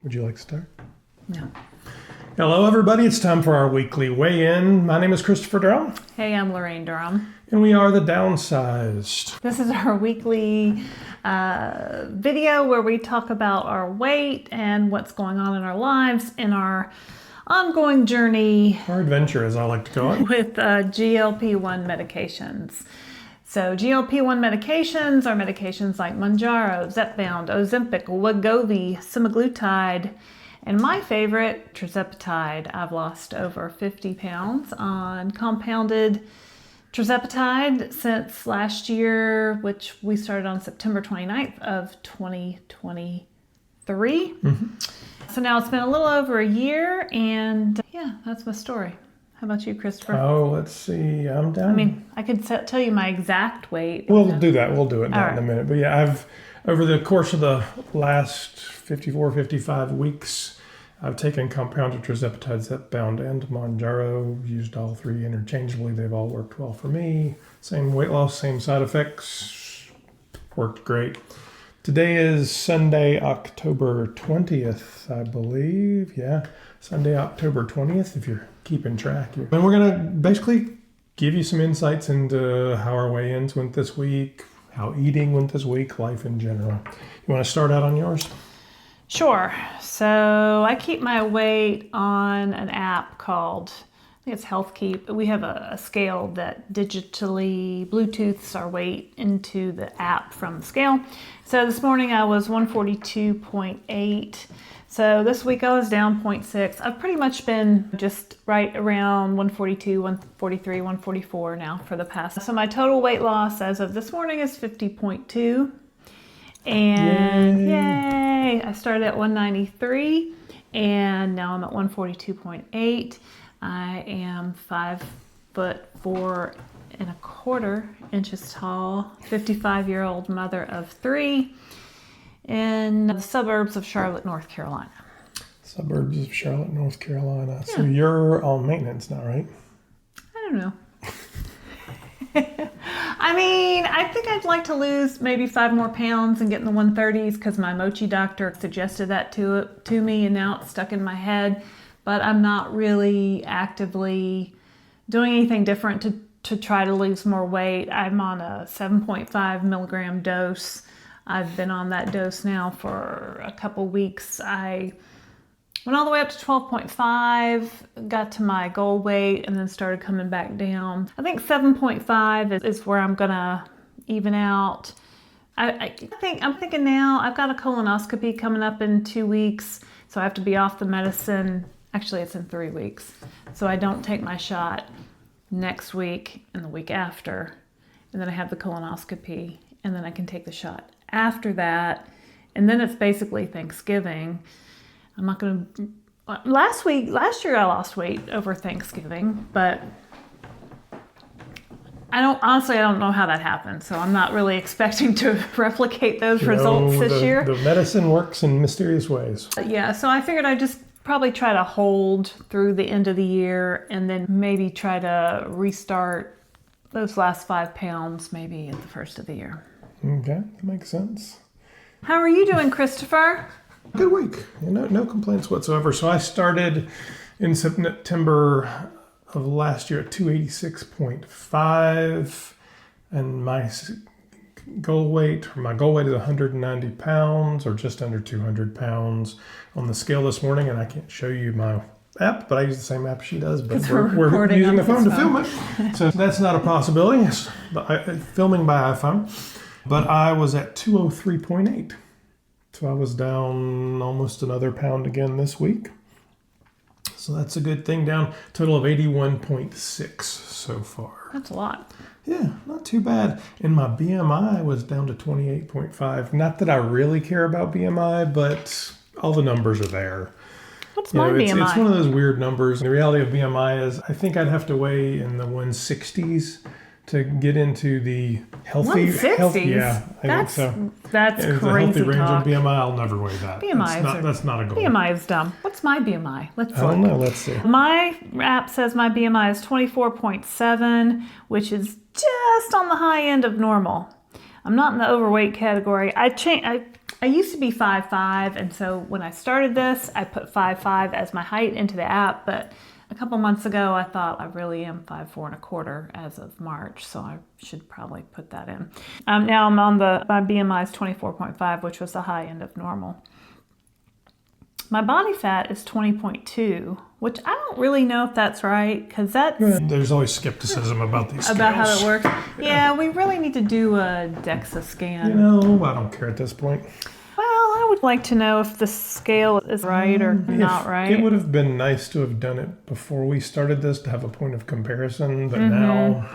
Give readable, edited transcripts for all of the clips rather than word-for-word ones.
Would you like to start? No. Hello, everybody. It's time for our weekly weigh-in. My name is Christopher Durham. Hey, I'm Laraine Durham. And we are the Downsized. This is our weekly video where we talk about our weight and what's going on in our lives and our ongoing journey. Our adventure, as I like to call it. With GLP-1 medications. So GLP-1 medications are medications like Mounjaro, Zepbound, Ozempic, Wegovy, semaglutide, and my favorite, Tirzepatide. I've lost over 50 pounds on compounded Tirzepatide since last year, which we started on September 29th of 2023. So now it's been a little over a year, and yeah, that's my story. How about you, Christopher? Oh, let's see. I'm down. I mean, I could tell you my exact weight. We'll do that. We'll do it in a minute. But yeah, I've, over the course of the last 54, 55 weeks, I've taken compounded Tirzepatide, Zepbound, and Mounjaro, used all three interchangeably. They've all worked well for me. Same weight loss, same side effects. Worked great. Today is Sunday, October 20th, I believe. Yeah, Sunday, October 20th, if you're keeping track here. And we're going to basically give you some insights into how our weigh-ins went this week, how eating went this week, life in general. You want to start out on yours? Sure. So I keep my weight on an app called, I think it's HealthKeep. We have a scale that digitally Bluetooths our weight into the app from the scale. So this morning I was 142.8. So this week I was down 0.6. I've pretty much been just right around 142, 143, 144 now for the past. So my total weight loss as of this morning is 50.2. And yay! I started at 193 and now I'm at 142.8. I am 5'4.25" tall, 55-year-old mother of 3 in the suburbs of Charlotte, North Carolina. Suburbs of Charlotte, North Carolina. Yeah. So you're on maintenance now, right? I don't know. I mean, I think I'd like to lose maybe 5 more pounds and get in the 130s because my mochi doctor suggested that to me, and now it's stuck in my head. But I'm not really actively doing anything different to try to lose more weight. I'm on a 7.5 milligram dose. I've been on that dose now for a couple weeks. I went all the way up to 12.5, got to my goal weight, and then started coming back down. I think 7.5 is where I'm gonna even out. I'm thinking now, I've got a colonoscopy coming up in 2 weeks, so I have to be off the medicine. Actually, it's in 3 weeks. So I don't take my shot next week and the week after, and then I have the colonoscopy, and then I can take the shot after that, and then it's basically Thanksgiving. I'm not gonna, last year I lost weight over Thanksgiving, but I don't know how that happened, so I'm not really expecting to replicate those results this year. The medicine works in mysterious ways. Yeah, so I figured I'd just probably try to hold through the end of the year and then maybe try to restart those last 5 pounds maybe at the first of the year. Okay, that makes sense. How are you doing, Christopher? Good week. No complaints whatsoever. So I started in September of last year at 286.5, and my goal weight is 190 pounds, or just under 200 pounds on the scale this morning. And I can't show you my app, but I use the same app she does, but we're using the phone to film it. So that's not a possibility. Filming by iPhone. But I was at 203.8. So I was down almost another pound again this week. So that's a good thing. Down total of 81.6 so far. That's a lot. Yeah, not too bad. And my BMI was down to 28.5. Not that I really care about BMI, but all the numbers are there. What's my BMI? It's one of those weird numbers. The reality of BMI is I think I'd have to weigh in the 160s to get into the healthy. 160s? Yeah, I think so. That's crazy the healthy range talk. of BMI, I'll never weigh that. That's not a goal. BMI is dumb. What's my BMI? I don't know. Let's see. My app says my BMI is 24.7, which is just on the high end of normal. I'm not in the overweight category. I I used to be 5'5", and so when I started this, I put 5'5" as my height into the app, but a couple months ago, I thought I really am 5'4¼ as of March, so I should probably put that in. Now I'm on my BMI is 24.5, which was the high end of normal. My body fat is 20.2, which I don't really know if that's right, because there's always skepticism about these scales. About how it works. Yeah, we really need to do a DEXA scan. You know, I don't care at this point. Well, I would like to know if the scale is right or not right. It would have been nice to have done it before we started this to have a point of comparison, but now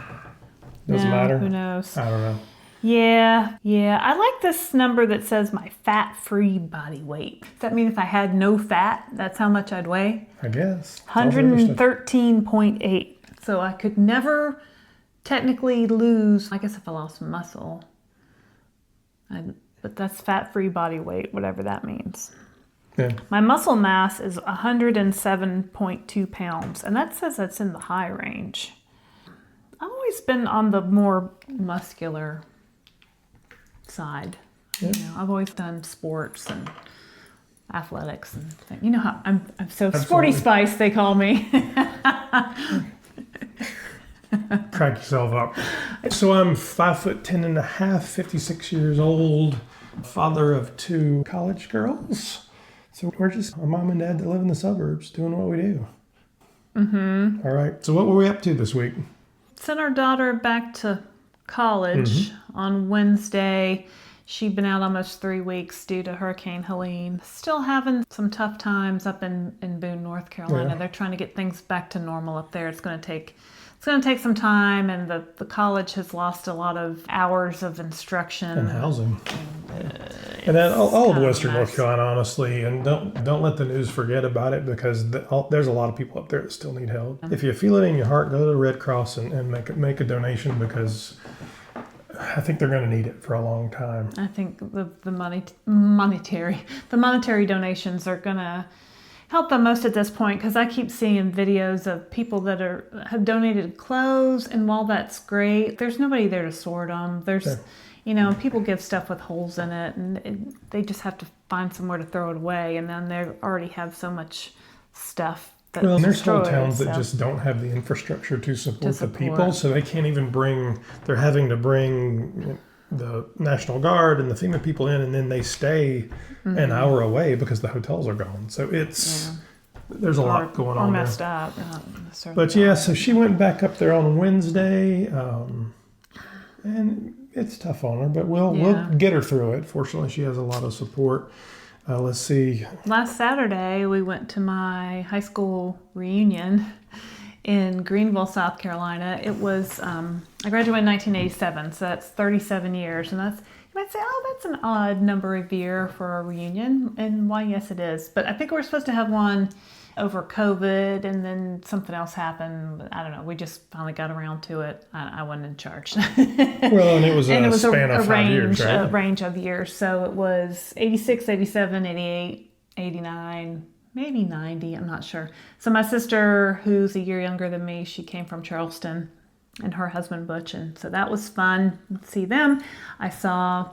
doesn't matter. Who knows? I don't know. Yeah. I like this number that says my fat-free body weight. Does that mean if I had no fat, that's how much I'd weigh? I guess. 113.8. So I could never technically lose, I guess if I lost muscle. But that's fat-free body weight, whatever that means. Yeah. My muscle mass is 107.2 pounds, and that says that's in the high range. I've always been on the more muscular side. Yeah. You know, I've always done sports and athletics and things. You know how I'm so Absolutely. Sporty Spice, they call me. Crack yourself up. So I'm 5'10.5", 56 years old, father of 2 college girls. So we're just a mom and dad that live in the suburbs doing what we do. All right. So what were we up to this week? Sent our daughter back to college on Wednesday. She'd been out almost 3 weeks due to Hurricane Helene. Still having some tough times up in Boone, North Carolina. Yeah. They're trying to get things back to normal up there. It's going to take some time, and the college has lost a lot of hours of instruction And housing. And then all of Western North Carolina, honestly, and don't let the news forget about it, because there's a lot of people up there that still need help. If you feel it in your heart, go to the Red Cross and make a donation, because I think they're going to need it for a long time. I think the monetary donations are going to help them most at this point, because I keep seeing videos of people that have donated clothes, and while that's great, there's nobody there to sort them. There's, people give stuff with holes in it, and they just have to find somewhere to throw it away, and then they already have so much stuff. Well, and there's whole towns that just don't have the infrastructure to support the people, so they can't even they're having to bring the National Guard and the FEMA people in, and then they stay an hour away because the hotels are gone. So there's a lot going on messed there. up. But so she went back up there on Wednesday, and it's tough on her, but we'll get her through it. Fortunately, she has a lot of support. Let's see. Last Saturday, we went to my high school reunion in Greenville, South Carolina. It was, I graduated in 1987, so that's 37 years. And you might say, oh, that's an odd number of year for a reunion. And why, yes, it is. But I think we're supposed to have one over COVID, and then something else happened. I don't know. We just finally got around to it. I wasn't in charge. Well, and it was a span of 5 years, right? A range of years. So it was 86, 87, 88, 89, maybe 90. I'm not sure. So my sister, who's a year younger than me, she came from Charleston, and her husband Butch, and so that was fun to see them. I saw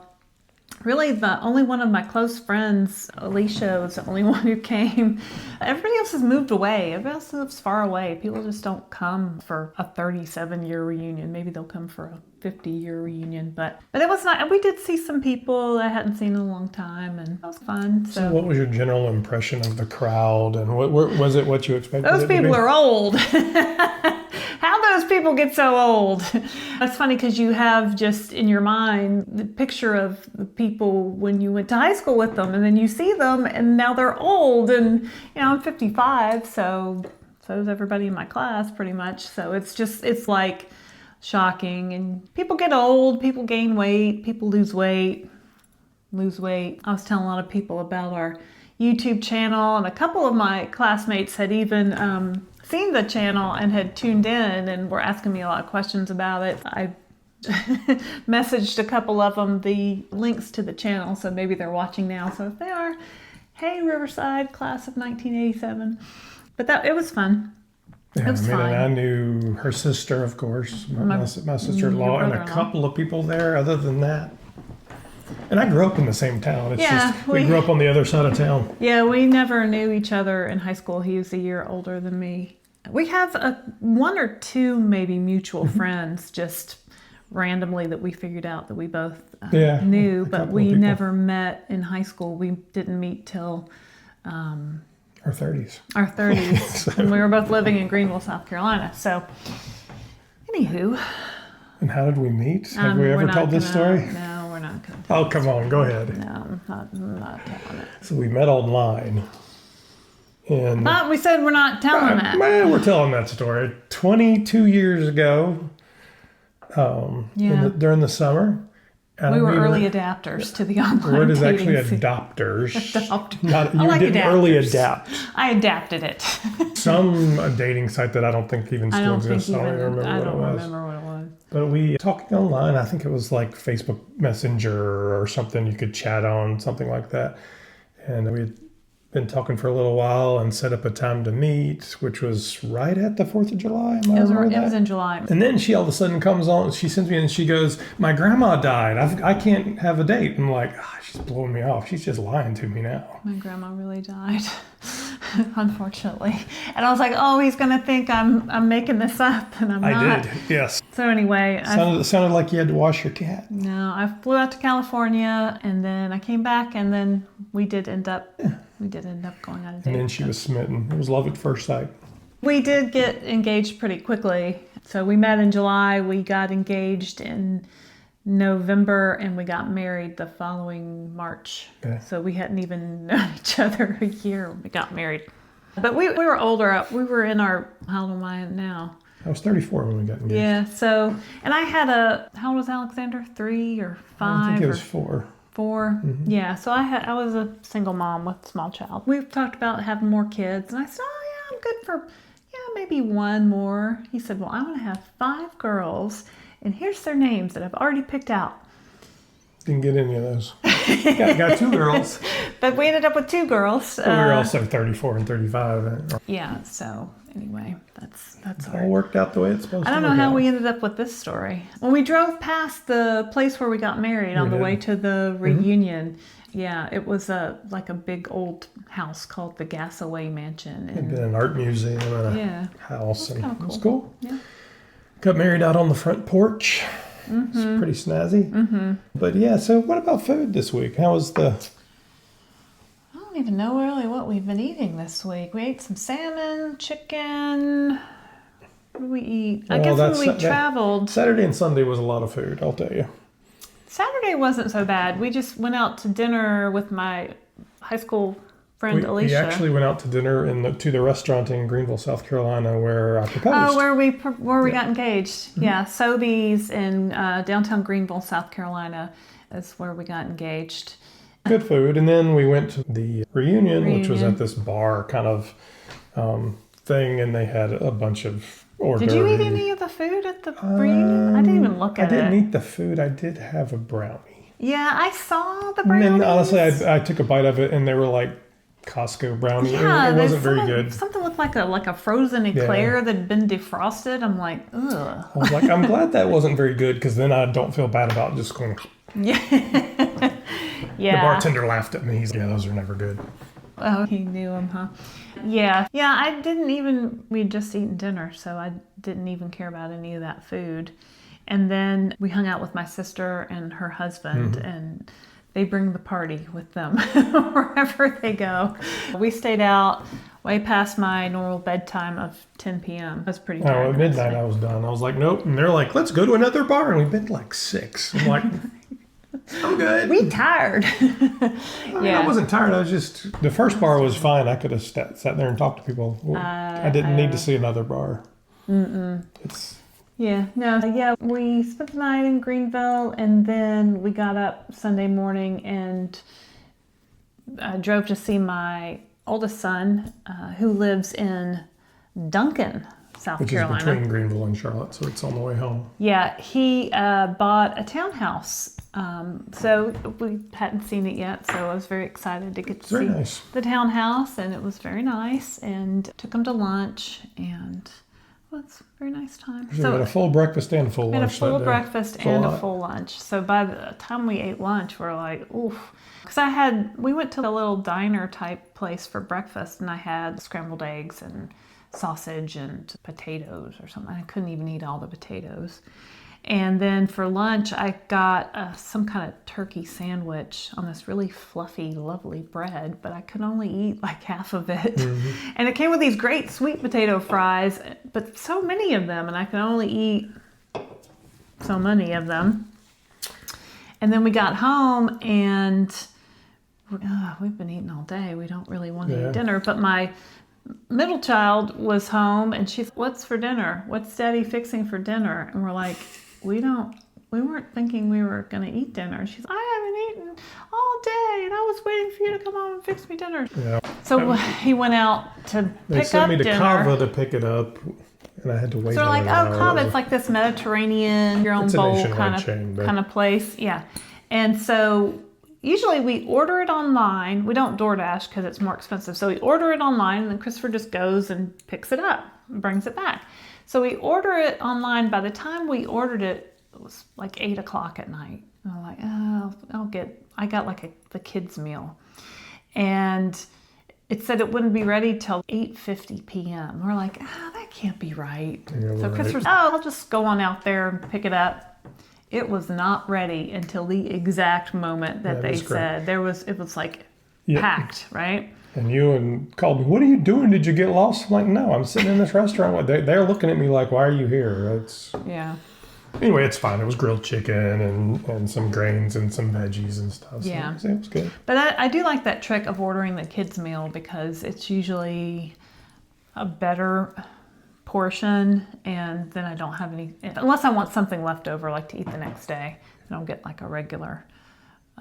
really the only one of my close friends, Alicia, was the only one who came. Everybody else has moved away. Everybody else lives far away. People just don't come for a 37-year reunion. Maybe they'll come for a 50-year reunion. But it was not. We did see some people I hadn't seen in a long time, and it was fun. So what was your general impression of the crowd, and was it what you expected? Those people are old. How those people get so old? That's funny, because you have just in your mind the picture of the people when you went to high school with them, and then you see them and now they're old, and I'm 55, so is everybody in my class pretty much. So it's like shocking, and people get old, people gain weight, people lose weight. I was telling a lot of people about our YouTube channel, and a couple of my classmates had even seen the channel and had tuned in and were asking me a lot of questions about it. I messaged a couple of them the links to the channel, so maybe they're watching now. So if they are, hey, Riverside, class of 1987. But it was fun. Yeah, it was fun. And I knew her sister, of course, my sister-in-law, and a couple of people there. Other than that, And I grew up in the same town. It's Yeah, just we grew up on the other side of town. Yeah, we never knew each other in high school. He was a year older than me. We have one or two maybe mutual friends just randomly that we figured out that we both knew, but we never met in high school. We didn't meet till our 30s. Our 30s. And we were both living in Greenville, South Carolina. So, anywho. And how did we meet? Have we ever told this story? No, we're not going to. Oh, come on. Go ahead. No, I'm not telling it. So we met online. And we said we're not telling that. Man, we're telling that story. 22 years ago, during the summer. We were early adapters to the online dating. The word is actually adopters. You didn't early adapt. I adapted it. Some dating site that I don't think even still exists. I don't remember what it was. But we talking online. I think it was like Facebook Messenger or something you could chat on, something like that. And we had been talking for a little while and set up a time to meet, which was right at the 4th of July. It was in July. And then she all of a sudden comes on, she sends me and she goes, my grandma died. I can't have a date. I'm like, she's blowing me off. She's just lying to me now. My grandma really died, unfortunately. And I was like, oh, he's going to think I'm making this up, and I'm not. I did, yes. So anyway. It sounded like you had to wash your cat. No, I flew out to California, and then I came back, and then we did end up going on a date. And then she was smitten. It was love at first sight. We did get engaged pretty quickly. So we met in July. We got engaged in November, and we got married the following March. Okay. So we hadn't even known each other a year when we got married. But we were older. We were in our, how old am I now? I was 34 when we got engaged. Yeah, so, and I had how old was Alexander? 3 or 5? I think it was 4. 4? Mm-hmm. Yeah, so I was a single mom with a small child. We've talked about having more kids, and I said, I'm good for, maybe one more. He said, well, I'm going to have 5 girls, and here's their names that I've already picked out. Didn't get any of those. got 2 girls. But we ended up with 2 girls. But we were also 34 and 35. Yeah, so anyway, that's all worked out the way it's supposed to. I don't know how we ended up with this story. When we drove past the place where we got married on the way to the reunion, it was like a big old house called the Gasaway Mansion. And an art museum and a house. It was cool. Yeah. Got married out on the front porch. Mm-hmm. It's pretty snazzy. Mm-hmm. But so what about food this week? How was I don't even know really what we've been eating this week. We ate some salmon, chicken. What did we eat? I guess when we traveled. Saturday and Sunday was a lot of food, I'll tell you. Saturday wasn't so bad. We just went out to dinner with my high school friend Alicia. We actually went out to dinner to the restaurant in Greenville, South Carolina, where I proposed. Oh, where we got engaged. Mm-hmm. Yeah, Sobeys in downtown Greenville, South Carolina is where we got engaged. Good food. And then we went to the reunion, which was at this bar kind of thing, and they had a bunch of hors d'oeuvres. Did you eat any of the food at the reunion? I didn't even look at it. I didn't eat the food. I did have a brownie. Yeah, I saw the brownies. And honestly, I took a bite of it, and they were like Costco brownie. Yeah, it wasn't very good. Something looked like a frozen eclair that had been defrosted. I'm like, ugh. I was like, I'm glad that wasn't very good, because then I don't feel bad about just going. Yeah. The bartender laughed at me. He's like, those are never good. Oh, he knew him, huh? Yeah. Yeah, I didn't even, we'd just eaten dinner, so I didn't even care about any of that food. And then we hung out with my sister and her husband, and they bring the party with them wherever they go. We stayed out way past my normal bedtime of 10 p.m. I was pretty tired. At midnight I was done. I was like, nope. And they're like, let's go to another bar. And we've been to like 6. I'm like, I'm good. We tired. I wasn't tired. I was just, the first bar was fine. I could have sat there and talked to people. I didn't need to see another bar. We spent the night in Greenville, and then we got up Sunday morning and drove to see my oldest son, who lives in Duncan, South Carolina. Which is between Greenville and Charlotte, so it's on the way home. Yeah, he bought a townhouse. So we hadn't seen it yet, so I was very excited to get to see the townhouse, and it was very nice, and took him to lunch, and it was a very nice time. So we had a full breakfast and full we had lunch. a full that day. breakfast and a full lunch. So by the time we ate lunch, we're like, oof. Because we went to a little diner type place for breakfast, and I had scrambled eggs and sausage and potatoes or something. I couldn't even eat all the potatoes. And then for lunch, I got some kind of turkey sandwich on this really fluffy, lovely bread, but I could only eat like half of it. Mm-hmm. And it came with these great sweet potato fries, but so many of them, and I could only eat so many of them. And then we got home, and we've been eating all day. We don't really want to eat dinner, but my middle child was home, and she's, what's for dinner? What's Daddy fixing for dinner? And we're like, we weren't thinking we were going to eat dinner. She's, I haven't eaten all day, and I was waiting for you to come home and fix me dinner. Yeah. So he went out to pick up dinner. They sent me to Cava to pick it up, and I had to wait. So we're like, Cava, it's like this Mediterranean, your own bowl kind of place. Yeah. And so usually we order it online. We don't DoorDash because it's more expensive. So we order it online, and then Christopher just goes and picks it up and brings it back. So we order it online. By the time we ordered it, it was like 8 o'clock at night. And I'm like, I got like the kids' meal. And it said it wouldn't be ready till 8:50 p.m. We're like, that can't be right. Yeah, so Christopher's, I'll just go on out there and pick it up. It was not ready until the exact moment that they said. It was like packed, right? And you called me, what are you doing? Did you get lost? I'm like, no, I'm sitting in this restaurant. They're looking at me like, why are you here? Anyway, it's fine. It was grilled chicken and some grains and some veggies and stuff. Yeah. So it was good. But I do like that trick of ordering the kids' meal because it's usually a better portion, and then I don't have any, unless I want something left over, like to eat the next day. I don't get like a regular.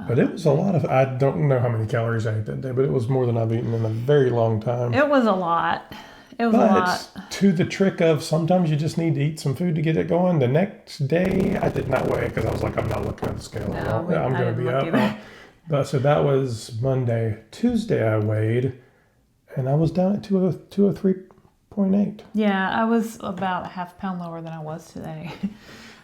But it was a lot of, I don't know how many calories I ate that day, but it was more than I've eaten in a very long time. It was a lot. But to the trick of sometimes you just need to eat some food to get it going. The next day, I did not weigh because I was like, I'm not looking at the scale. I'm going to be up. So that was Monday. Tuesday, I weighed, and I was down at 203.8. Yeah, I was about a half pound lower than I was today.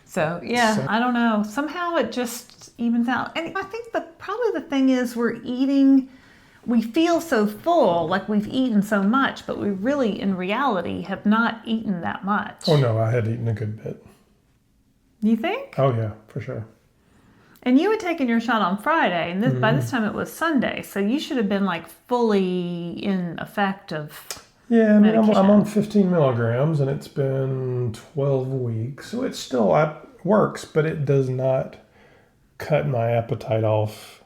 So, I don't know. Somehow it just evens out. And I think probably the thing is we feel so full, like we've eaten so much, but we really, in reality, have not eaten that much. Oh, no, I had eaten a good bit. You think? Oh, yeah, for sure. And you had taken your shot on Friday, and by this time it was Sunday, so you should have been like fully in effect of... Yeah, I mean, I'm on 15 milligrams, and it's been 12 weeks. So it still works, but it does not cut my appetite off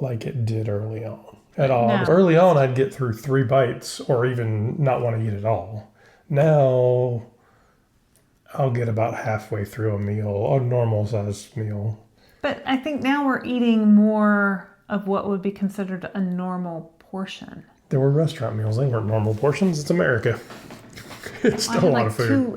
like it did early on at all. No. Early on, I'd get through 3 bites or even not want to eat at all. Now, I'll get about halfway through a normal-sized meal. But I think now we're eating more of what would be considered a normal portion. There were restaurant meals. They weren't normal portions. It's America. It's still a lot of food.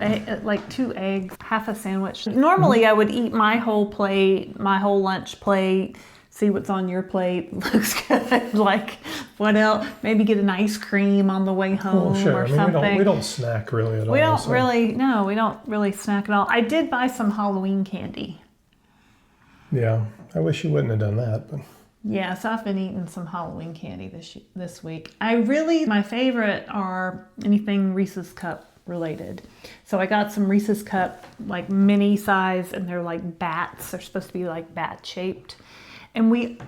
2 eggs, half a sandwich. Normally, I would eat my whole plate, my whole lunch plate, see what's on your plate. Looks good. Like, what else? Maybe get an ice cream on the way home or something. We don't snack really at all. We don't really snack at all. I did buy some Halloween candy. Yeah, I wish you wouldn't have done that, but... Yeah, so I've been eating some Halloween candy this week. My favorite are anything Reese's Cup related. So I got some Reese's Cup, like mini size, and they're like bats. They're supposed to be like bat shaped. And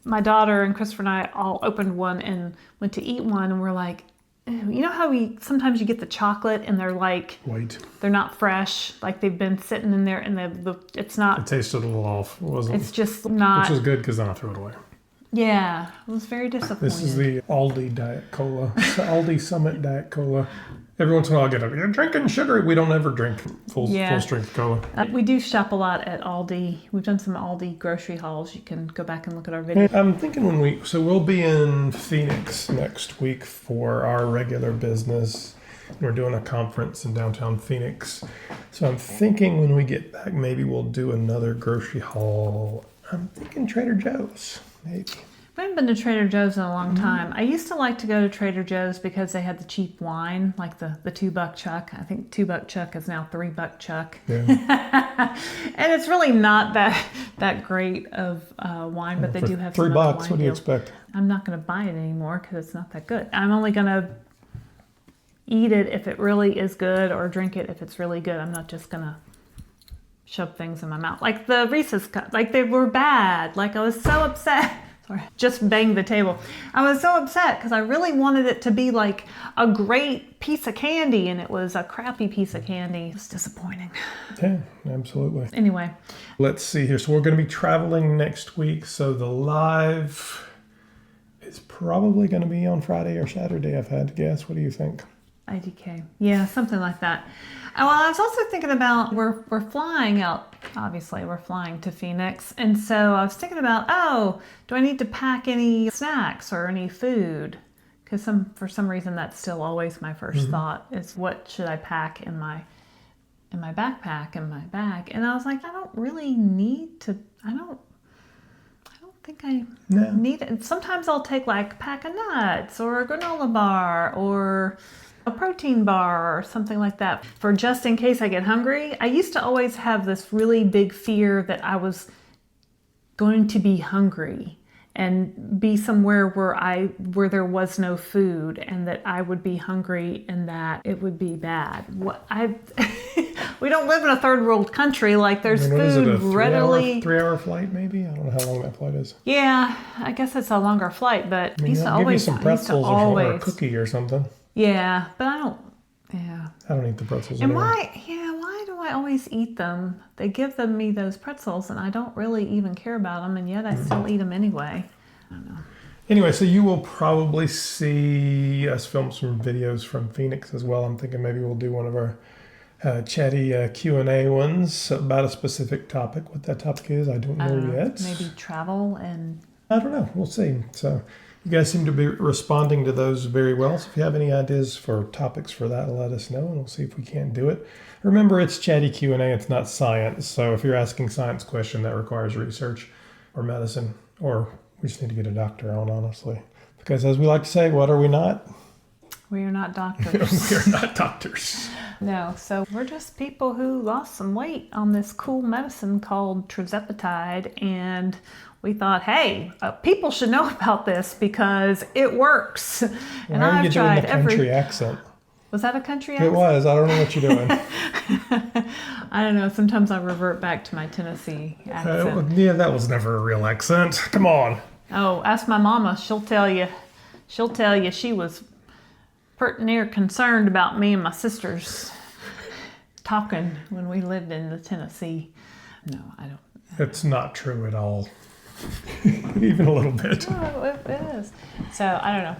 my daughter and Christopher and I all opened one and went to eat one, and we're like, you know how sometimes you get the chocolate and they're like white. They're not fresh, like they've been sitting in there, and it's not. It tasted a little off. It wasn't. It's just not. Which was good because then I threw it away. Yeah, it was very disappointing. This is the Aldi Diet Cola, Aldi Summit Diet Cola. Every once in a while, I get you're drinking sugar. We don't ever drink full strength cola. We do shop a lot at Aldi. We've done some Aldi grocery hauls. You can go back and look at our video. I'm thinking we'll be in Phoenix next week for our regular business. We're doing a conference in downtown Phoenix. So I'm thinking when we get back, maybe we'll do another grocery haul. I'm thinking Trader Joe's, maybe. I haven't been to Trader Joe's in a long time. I used to like to go to Trader Joe's because they had the cheap wine, like the $2 chuck. I think $2 chuck is now $3 chuck. Yeah. And it's really not that great of wine, but they do have some $3. other wine What do you deals. expect? I'm not going to buy it anymore because it's not that good. I'm only going to eat it if it really is good, or drink it if it's really good. I'm not just going to shove things in my mouth. Like the Reese's cups, like they were bad. Like I was so upset. Sorry, just banged the table. I was so upset because I really wanted it to be like a great piece of candy, and it was a crappy piece of candy. It was disappointing. Yeah, absolutely. Anyway. Let's see here. So we're going to be traveling next week. So the live is probably going to be on Friday or Saturday, if I had to guess. What do you think? IDK. Yeah, something like that. Well, I was also thinking about, we're flying out, obviously, we're flying to Phoenix. And so I was thinking about, do I need to pack any snacks or any food? Because for some reason, that's still always my first thought is, what should I pack in my backpack, in my bag? And I was like, I don't really need to, I don't think I need it. Sometimes I'll take like a pack of nuts or a granola bar or a protein bar or something like that for just in case I get hungry. I used to always have this really big fear that I was going to be hungry and be somewhere where there was no food, and that I would be hungry and that it would be bad. We don't live in a third world country. Like there's food readily. 3-hour flight maybe? I don't know how long that flight is. Yeah, I guess it's a longer flight, but I mean, they'll give you some pretzels or a cookie or something. Yeah, but I don't eat the pretzels and anymore. why do I always eat them? They give me those pretzels and I don't really even care about them, and yet I still eat them anyway. I don't know. Anyway, so you will probably see us film some videos from Phoenix as well. I'm thinking maybe we'll do one of our chatty Q&A ones about a specific topic. What that topic is, I don't know yet. Maybe travel and... I don't know. We'll see. So you guys seem to be responding to those very well. So if you have any ideas for topics for that, let us know, and we'll see if we can't do it. Remember, it's chatty Q&A. It's not science. So if you're asking a science question, that requires research or medicine, or we just need to get a doctor on, honestly. Because as we like to say, what are we not? We are not doctors. We are not doctors. No, so we're just people who lost some weight on this cool medicine called Tirzepatide, and we thought, hey, people should know about this because it works. And Why are you doing the tried country accent? Was that a country accent? It was. I don't know what you're doing. I don't know. Sometimes I revert back to my Tennessee accent. Yeah, that was never a real accent. Come on. Oh, ask my mama. She'll tell you. She was pretty near concerned about me and my sisters talking when we lived in the Tennessee. No, I don't. It's not true at all. Even a little bit. Oh, it is. So I don't know.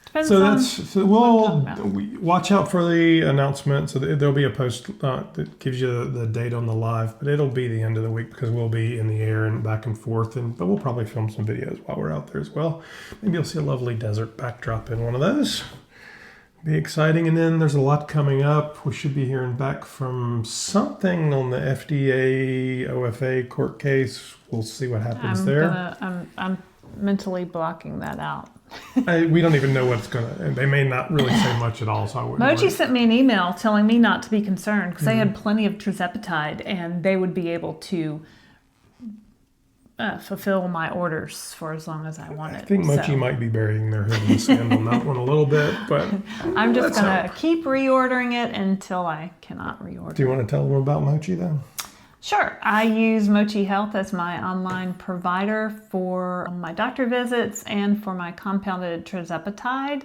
Depends so we'll watch out for the announcement. So there'll be a post that gives you the date on the live, but it'll be the end of the week because we'll be in the air and back and forth. But we'll probably film some videos while we're out there as well. Maybe you'll see a lovely desert backdrop in one of those. Be exciting. And then there's a lot coming up. We should be hearing back from something on the FDA OFA court case. We'll see what happens I'm mentally blocking that out. We don't even know what's they may not really say much at all, so I wouldn't Moji worry. sent me an email telling me not to be concerned because they had plenty of Tirzepatide and they would be able to fulfill my orders for as long as I wanted. I think Mochi might be burying their head in the sand on that one a little bit, but I'm just going to keep reordering it until I cannot reorder. Do you want to tell them about Mochi then? Sure. I use Mochi Health as my online provider for my doctor visits and for my compounded Tirzepatide.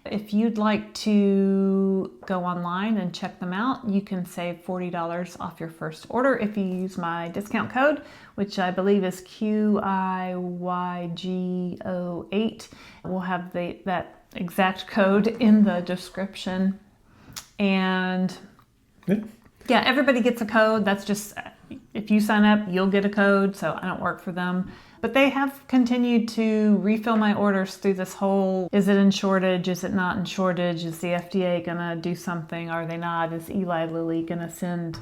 If you'd like to go online and check them out, you can save $40 off your first order if you use my discount code, which I believe is QIYGO8. We'll have that exact code in the description. And yeah, everybody gets a code. That's just, if you sign up, you'll get a code, so I don't work for them. But they have continued to refill my orders through this whole, is it in shortage, is it not in shortage, is the FDA gonna do something, are they not, is Eli Lilly gonna send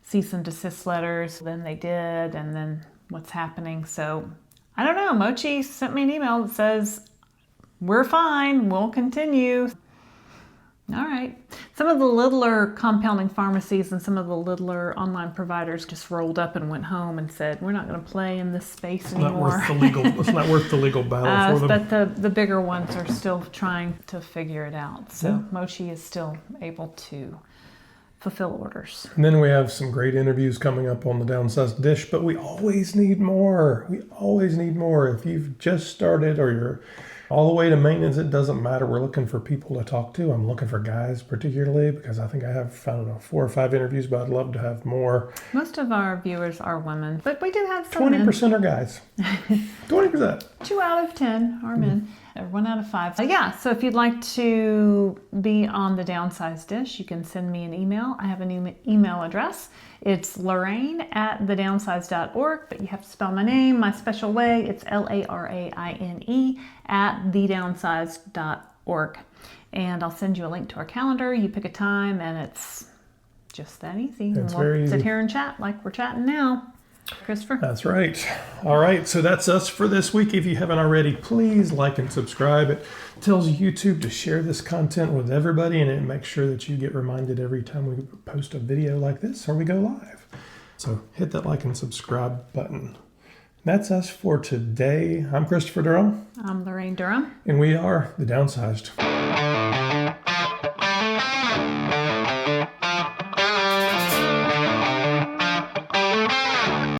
cease and desist letters? Then they did, and then what's happening? So I don't know. Mochi sent me an email that says, we're fine, we'll continue. All right. Some of the littler compounding pharmacies and some of the littler online providers just rolled up and went home and said, we're not going to play in this space anymore. It's not worth the legal battle for them. But the bigger ones are still trying to figure it out. So Yeah. Mochi is still able to fulfill orders. And then we have some great interviews coming up on the Downsized Dish, but we always need more. We always need more. If you've just started or you're all the way to maintenance, it doesn't matter. We're looking for people to talk to. I'm looking for guys particularly because I think I have, 4 or 5 interviews, but I'd love to have more. Most of our viewers are women, but we do have some men. 20% are guys. 20%. 2 out of 10 are men. 1 out of 5. So if you'd like to be on the Downsized Dish, you can send me an email. I have an email address. It's Laraine@thedownsized.org, but you have to spell my name my special way. It's Laraine @thedownsized.org. And I'll send you a link to our calendar. You pick a time, and it's just that easy. It's and we'll very easy. sit here and chat like we're chatting now. Christopher? That's right. All right, so that's us for this week. If you haven't already, please like and subscribe. It tells YouTube to share this content with everybody, and it makes sure that you get reminded every time we post a video like this or we go live. So hit that like and subscribe button. That's us for today. I'm Christopher Durham. I'm Laraine Durham. And we are the Downsized.